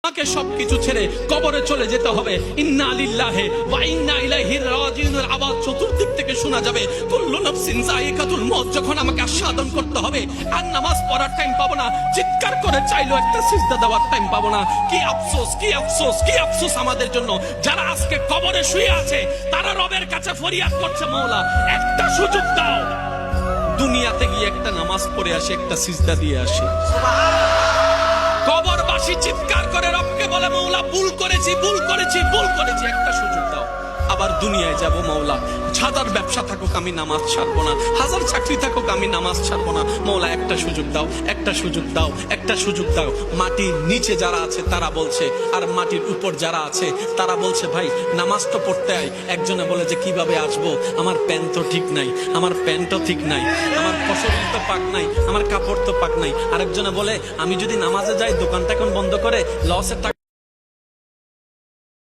আমাকে সবকিছু ছেড়ে কবরে চলে যেতে হবে। ইন্না লিল্লাহি ওয়া ইন্না ইলাইহি রাজিউনের আওয়াজ চতুর্দিক থেকে শোনা যাবে। কুল্লু নাফসিন যায়িকাতুল মউত। যখন আমাকে আস্বাদন করতে হবে আর নামাজ পড়ার টাইম পাবো না, চিৎকার করে চাইলো একটা সিজদা দেওয়ার টাইম পাবো না। কি আফসোস, কি আফসোস, কি আফসোস আমাদের জন্য যারা আজকে কবরে শুয়ে আছে। তারা রবের কাছে ফরিয়াদ করছে, মাওলা একটা সুযোগ দাও, দুনিয়াতে গিয়ে একটা নামাজ পড়ে আসি, একটা সিজদা দিয়ে আসি। কবরবাসী চিৎকার করে রবকে বলে, মাওলা ভুল করেছি, ভুল করেছি, ভুল করেছি, একটা সুযোগ দাও। আবার দুনিয়ায় যাব, মাওলা হাজার ব্যবসা থাকুক আমি নামাজ ছাড়বো না, হাজার চাকরি থাকুক আমি নামাজ ছাড়বো না। মাওলা একটা সুযোগ দাও, একটা সুযোগ দাও, একটা সুযোগ দাও। মাটির নিচে যারা আছে তারা বলছে, আর মাটির উপর যারা আছে তারা বলছে, ভাই নামাজ তো পড়তে আই। একজনে বলে যে কিভাবে আসবো, আমার প্যান্ট তো ঠিক নাই, আমার প্যান্টও ঠিক নাই, আমার শরীর তো পাক নাই, আমার কাপড় তো পাক নাই। আরেকজনে বলে আমি যদি নামাজে যাই দোকানটা এখন বন্ধ করে লসের টাকা